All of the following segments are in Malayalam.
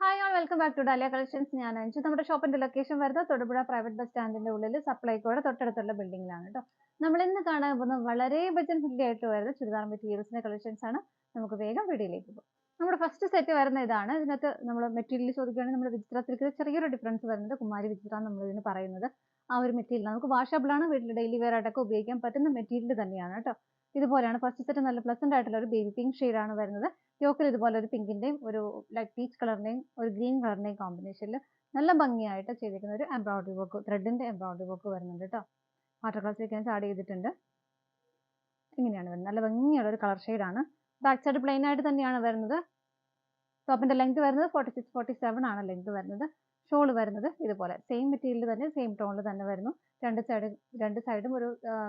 Hi all welcome back to Dahlia collections. ഞാൻ അഞ്ചു. നമ്മുടെ ഷോപ്പിന്റെ ലൊക്കേഷൻ വരുന്നത് തൊടുപുഴ പ്രൈവറ്റ് ബസ് സ്റ്റാൻഡിന്റെ ഉള്ളിൽ സപ്ലൈക്കോടെ തൊട്ടടുത്തുള്ള ബിൽഡിംഗിലാണ് കേട്ടോ. നമ്മൾ ഇന്ന് കാണാൻ പോകുന്ന വളരെ ബജറ്റ് ഫ്രണ്ട്ലി ആയിട്ട് വരുന്ന ചുരിദാർ മെറ്റീരിയൽസിന്റെ കളക്ഷൻസ് ആണ്. നമുക്ക് വേഗം വീഡിയോയിലേക്ക് പോകും. നമ്മുടെ ഫസ്റ്റ് സെറ്റ് വരുന്ന ഇതാണ്. ഇതിനകത്ത് നമ്മൾ മെറ്റീരിയൽ ചോദിക്കുകയാണെങ്കിൽ നമ്മുടെ വിചിത്ര സിൽക്കിൽ ചെറിയൊരു ഡിഫറൻസ് വരുന്നത്. കുമാരി വിചിത്ര നമ്മൾ ഇതിന് പറയുന്നത് ആ ഒരു മെറ്റീരിയൽ നമുക്ക് വാഷബിൾ ആണ്, വീട്ടിൽ ഡെയിലി വെയർ ആയിട്ടൊക്കെ ഉപയോഗിക്കാൻ പറ്റുന്ന മെറ്റീരിയൽ തന്നെയാണ് കേട്ടോ. ഇതുപോലെയാണ് ഫസ്റ്റ് സെറ്റ്. നല്ല പ്ലസന്റ് ആയിട്ടുള്ള ഒരു ബേബി പിങ്ക് ഷെയ്ഡാണ് വരുന്നത്. യോക്കിൽ ഇതുപോലെ ഒരു പിങ്കിന്റെയും ഒരു ലൈറ്റ് പീച്ച് കളറിന്റെയും ഒരു ഗ്രീൻ കളറിന്റെയും കോമ്പിനേഷനിൽ നല്ല ഭംഗിയായിട്ട് ചെയ്തിരിക്കുന്ന ഒരു എംബ്രോയിഡറി വർക്ക്, ത്രെഡിന്റെ എംബ്രോയിഡറി വർക്ക് വരുന്നുണ്ട് കേട്ടോ. വാട്ടർ കളർ സീക്വൻസ് ആഡ് ചെയ്തിട്ടുണ്ട്. ഇങ്ങനെയാണ് വരുന്നത്. നല്ല ഭംഗിയുള്ള ഒരു കളർ ഷെയ്ഡാണ്. ബാക്ക് സൈഡ് പ്ലെയിൻ ആയിട്ട് തന്നെയാണ് വരുന്നത്. ടോപ്പിന്റെ ലെങ്ത് വരുന്നത് 46-47 ആണ് ലെങ്ത് വരുന്നത്. ഷോൾ വരുന്നത് ഇതുപോലെ സെയിം മെറ്റീരിയൽ തന്നെ സെയിം ടോണിൽ തന്നെ വരുന്നു. രണ്ട് സൈഡും ഒരു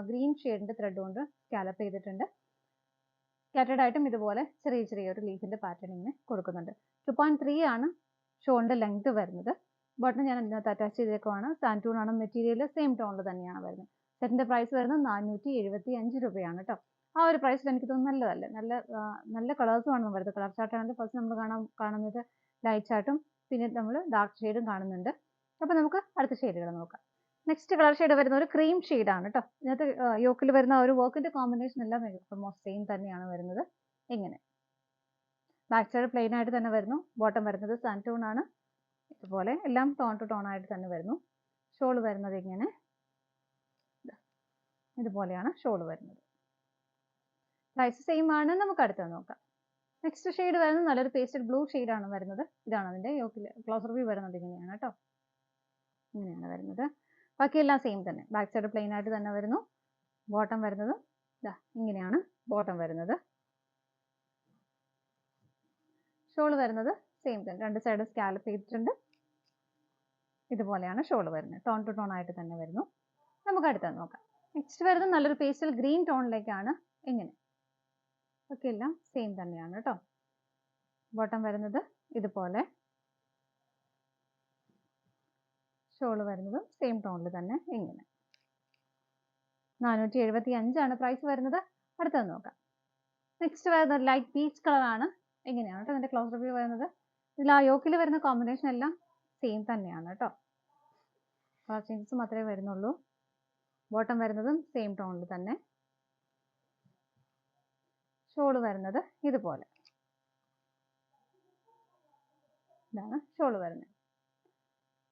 ഗ്രീൻ ഷെയ്ഡിന്റെ ത്രെഡ് കൊണ്ട് സ്കാലപ്പ് ചെയ്തിട്ടുണ്ട്. സ്കാറ്റേഡ് ആയിട്ടും ഇതുപോലെ ചെറിയൊരു ലീഫിന്റെ പാറ്റേൺ ഇങ്ങനെ കൊടുക്കുന്നുണ്ട്. 2.3 ആണ് ഷോളിന്റെ ലെങ്ത് വരുന്നത്. ബട്ടൺ ഞാൻ ഇതിനകത്ത് അറ്റാച്ച് ചെയ്തേക്കുവാണ്. സാൻറ്റൂൺ ആണ് മെറ്റീരിയൽ, സെയിം ടോണിൽ തന്നെയാണ് വരുന്നത്. സെറ്റിന്റെ പ്രൈസ് വരുന്നത് 475 രൂപയാണ് കേട്ടോ. ആ ഒരു പ്രൈസിൽ എനിക്ക് തോന്നുന്നു നല്ലതല്ലേ. നല്ല കളേഴ്സും ആണ് വരുന്നത്. കളർ ചാർട്ട് ആണെങ്കിൽ ഫസ്റ്റ് നമ്മൾ കാണുന്നത് ലൈറ്റ് ചാർട്ടും പിന്നെ നമ്മൾ ഡാർക്ക് ഷെയ്ഡും കാണുന്നുണ്ട്. അപ്പൊ നമുക്ക് അടുത്ത ഷെയ്ഡുകൾ നോക്കാം. നെക്സ്റ്റ് കളർ ഷെയ്ഡ് വരുന്ന ഒരു ക്രീം ഷെയ്ഡാണ് കേട്ടോ. ഇതിനകത്ത് യോക്കിൽ വരുന്ന ഒരു വർക്കിന്റെ കോമ്പിനേഷൻ എല്ലാം ഓൾമോസ്റ്റ് സെയിം തന്നെയാണ് വരുന്നത്. ഇങ്ങനെ ബാക്ക് സൈഡ് പ്ലെയിൻ ആയിട്ട് തന്നെ വരുന്നു. ബോട്ടം വരുന്നത് സാൻറ്റൂൺ ആണ്. ഇതുപോലെ എല്ലാം ടോൺ ടു ടോൺ ആയിട്ട് തന്നെ വരുന്നു. ഷോൾ വരുന്നത് ഇങ്ങനെ ഇതുപോലെയാണ് ഷോൾ വരുന്നത്. പ്രൈസ് സെയിം ആണ്. നമുക്ക് അടുത്തത് നോക്കാം. നെക്സ്റ്റ് ഷെയ്ഡ് വരുന്നത് നല്ലൊരു പേസ്റ്റൽ ബ്ലൂ ഷെയ്ഡാണ് വരുന്നത്. ഇതാണ് അതിന്റെ യോക്കിൽ ക്ലോസർ വ്യൂ വരുന്നത്. ഇങ്ങനെയാണ് കേട്ടോ. ഇങ്ങനെയാണ് വരുന്നത്. ബാക്കിയെല്ലാം സെയിം തന്നെ. ബാക്ക് സൈഡ് പ്ലെയിൻ ആയിട്ട് തന്നെ വരുന്നു. ബോട്ടം വരുന്നത് ഇങ്ങനെയാണ് ബോട്ടം വരുന്നത്. ഷോൾ വരുന്നത് സെയിം തന്നെ. രണ്ട് സൈഡ് സ്കാലപ്പ് ചെയ്തിട്ടുണ്ട്. ഇതുപോലെയാണ് ഷോൾ വരുന്നത്. ടോൺ ടു ടോൺ ആയിട്ട് തന്നെ വരുന്നു. നമുക്ക് അടുത്തത് നോക്കാം. നെക്സ്റ്റ് വരുന്നത് നല്ലൊരു പേസ്റ്റൽ ഗ്രീൻ ടോണിലേക്കാണ്. ഇങ്ങനെ ഒക്കെ എല്ലാം സെയിം തന്നെയാണ് കേട്ടോ. ബോട്ടം വരുന്നത് ഇതുപോലെ. ഷോൾ വരുന്നത് സെയിം ടോണിൽ തന്നെ ഇങ്ങനെ. 475 ആണ് പ്രൈസ് വരുന്നത്. അടുത്തത് നോക്കാം. നെക്സ്റ്റ് വരുന്നത് ലൈറ്റ് പീച്ച് കളറാണ്. എങ്ങനെയാണ് കേട്ടോ ഇതിന്റെ ക്ലോസ് റിവ്യൂ വരുന്നത്. ഇതിൽ ആ യോക്കിൽ വരുന്ന കോമ്പിനേഷൻ എല്ലാം സെയിം തന്നെയാണ് കേട്ടോ. കളർ ചേഞ്ചസ് മാത്രമേ വരുന്നുള്ളൂ. ബോട്ടം വരുന്നതും സെയിം ടോണിൽ തന്നെ. ഷോൾ വരുന്നത് ഇതുപോലെ. ഇതാണ് ഷോൾ വരുന്നത്.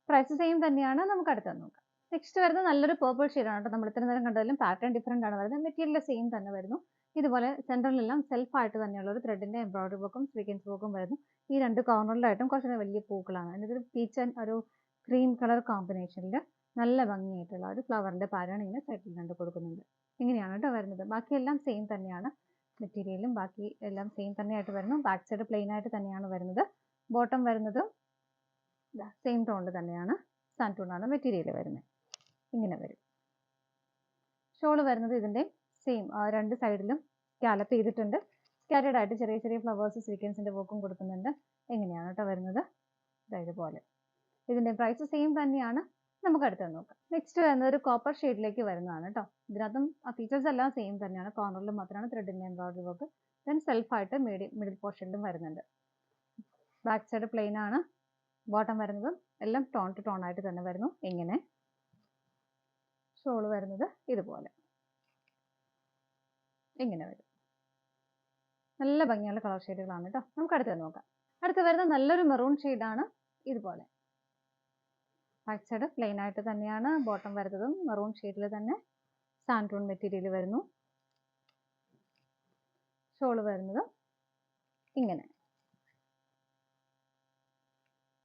പ്രൈസ് സെയിം തന്നെയാണ്. നമുക്ക് അടുത്തത് നോക്കാം. നെക്സ്റ്റ് വരുന്നത് നല്ലൊരു പേർപ്പിൾ ഷെയ്ഡാണ് കേട്ടോ. നമ്മൾ ഇത്രയും നേരം കണ്ടതിലും പാറ്റേൺ ഡിഫറെന്റ് ആണ് വരുന്നത്. മെറ്റീരിയൽ സെയിം തന്നെ വരുന്നു. ഇതുപോലെ സെന്ററിലെല്ലാം സെൽഫ് ആയിട്ട് തന്നെയുള്ള ഒരു ത്രെഡിന്റെ എംബ്രോയിഡറി വർക്കും സ്വീക്വൻസ് വർക്കും വരുന്നു. ഈ രണ്ട് കോർണറിലായിട്ടും കുറച്ച് വലിയ പൂക്കളാണ്. അതിനൊരു പീച്ച് ആൻഡ് ഒരു ക്രീം കളർ കോമ്പിനേഷനിൽ നല്ല ഭംഗിയായിട്ടുള്ള ഒരു ഫ്ലവറിന്റെ പാറ്റേൺ ഇങ്ങനെ സൈഡിൽ കണ്ട് കൊടുക്കുന്നുണ്ട്. ഇങ്ങനെയാണ് കേട്ടോ വരുന്നത്. ബാക്കിയെല്ലാം സെയിം തന്നെയാണ്. മെറ്റീരിയലും ബാക്കി എല്ലാം സെയിം തന്നെയായിട്ട് വരുന്നു. ബാക്ക് സൈഡ് പ്ലെയിൻ ആയിട്ട് തന്നെയാണ് വരുന്നത്. ബോട്ടം വരുന്നത് സെയിം ടോണിൽ തന്നെയാണ്. സാൻറ്റൂൺ ആണ് മെറ്റീരിയൽ വരുന്നത്. ഇങ്ങനെ വരും. ഷോൾ വരുന്നത് ഇതിന്റെ സെയിം രണ്ട് സൈഡിലും സ്കാലപ്പ് ചെയ്തിട്ടുണ്ട്. സ്കാറ്റേഡ് ആയിട്ട് ചെറിയ ഫ്ലവേഴ്സ് സ്വീക്വൻസിന്റെ വർക്കും കൊടുക്കുന്നുണ്ട്. എങ്ങനെയാണ് കേട്ടോ വരുന്നത്. ഇതുപോലെ. ഇതിന്റെ പ്രൈസ് സെയിം തന്നെയാണ്. നമുക്ക് അടുത്തത് നോക്കാം. നെക്സ്റ്റ് വരുന്നത് ഒരു കോപ്പർ ഷെയ്ഡിലേക്ക് വരുന്നതാണ് കേട്ടോ. ഇതിനകത്തും ആ ഫീച്ചേഴ്സ് എല്ലാം സെയിം തന്നെയാണ്. കോർണറിൽ മാത്രമാണ് ത്രെഡിന്റെ എംബ്രോയിഡറി വർക്ക്. ദെൻ സെൽഫ് ആയിട്ട് മിഡിൽ പോർഷനിലും വരുന്നുണ്ട്. ബാക്ക് സൈഡ് പ്ലെയിൻ ആണ്. ബോട്ടം വരുന്നത് എല്ലാം ടോൺ ടു ടോൺ ആയിട്ട് തന്നെ വരുന്നു. ഇങ്ങനെ. ഷോൾ വരുന്നത് ഇതുപോലെ. ഇങ്ങനെ വരും. നല്ല ഭംഗിയുള്ള കളർ ഷെയ്ഡുകളാണ് കേട്ടോ. നമുക്ക് അടുത്തത് നോക്കാം. അടുത്ത് വരുന്ന നല്ലൊരു മെറൂൺ ഷെയ്ഡാണ്. ഇതുപോലെ. ബാക്ക് സൈഡ് പ്ലെയിൻ ആയിട്ട് തന്നെയാണ്. ബോട്ടം വരുന്നതും മെറൂൺ ഷെയ്ഡിൽ തന്നെ സാൻറ്റൂൺ മെറ്റീരിയൽ വരുന്നു. ഷോൾ വരുന്നത് ഇങ്ങനെ.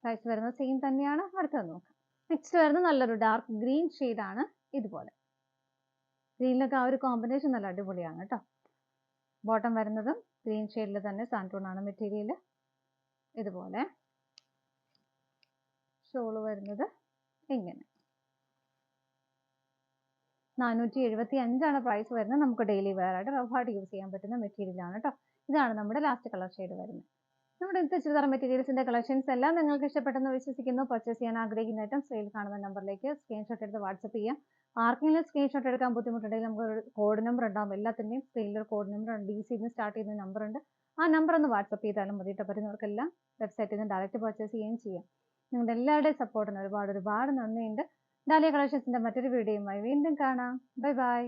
പ്രൈസ് വരുന്നത് സെയിം തന്നെയാണ്. അടുത്തത് നോക്കാം. നെക്സ്റ്റ് വരുന്നത് നല്ലൊരു ഡാർക്ക് ഗ്രീൻ ഷെയ്ഡാണ്. ഇതുപോലെ. ഗ്രീനിലൊക്കെ ആ ഒരു കോമ്പിനേഷൻ നല്ല അടിപൊളിയാണ് കേട്ടോ. ബോട്ടം വരുന്നതും ഗ്രീൻ ഷെയ്ഡിൽ തന്നെ സാൻറ്റൂൺ ആണ് മെറ്റീരിയൽ. ഇതുപോലെ. ഷോൾ വരുന്നത് ഇങ്ങനെ. 475 ആണ് പ്രൈസ് വരുന്നത്. നമുക്ക് ഡെയിലി വെയർ ആയിട്ട് റഫായിട്ട് യൂസ് ചെയ്യാൻ പറ്റുന്ന മെറ്റീരിയൽ ആണ് കേട്ടോ. ഇതാണ് നമ്മുടെ ലാസ്റ്റ് കളർ ഷെയ്ഡ് വരുന്നത്. നമ്മുടെ ഇന്നത്തെ ചുരിദാർ മെറ്റീരിയൽസിന്റെ കളക്ഷൻസ് എല്ലാം നിങ്ങൾക്ക് ഇഷ്ടപ്പെട്ടെന്ന് വിശ്വസിക്കുന്നു. പർച്ചേസ് ചെയ്യാൻ ആഗ്രഹിക്കുന്ന ഐറ്റം സ്ക്രീനിൽ കാണുന്ന നമ്പറിലേക്ക് സ്ക്രീൻഷോട്ട് എടുത്ത് വാട്സപ്പ് ചെയ്യാം. ആർക്കെങ്കിലും സ്ക്രീൻഷോട്ട് എടുക്കാൻ ബുദ്ധിമുട്ടുണ്ടെങ്കിൽ നമുക്ക് ഒരു കോഡ് നമ്പർ ഉണ്ടാവും. എല്ലാത്തിൻ്റെയും സ്ക്രീനിൽ ഒരു കോഡ് നമ്പർ ഉണ്ട്. DC സ്റ്റാർട്ട് ചെയ്യുന്ന നമ്പർ ഉണ്ട്. ആ നമ്പർ ഒന്ന് വാട്സപ്പ് ചെയ്താലും മതി കേട്ടോ. പറ്റുന്നവർക്കെല്ലാം വെബ്സൈറ്റിൽ നിന്ന് ഡയറക്റ്റ് പർച്ചേസ് ചെയ്യുകയും ചെയ്യാം. നിങ്ങളുടെ എല്ലാവരുടെയും സപ്പോർട്ടിന് ഒരുപാട് ഒരുപാട് നന്ദിയുണ്ട്. ഡാലിയ കളക്ഷൻസിന്റെ മറ്റൊരു വീഡിയോയുമായി വീണ്ടും കാണാം. Bye bye.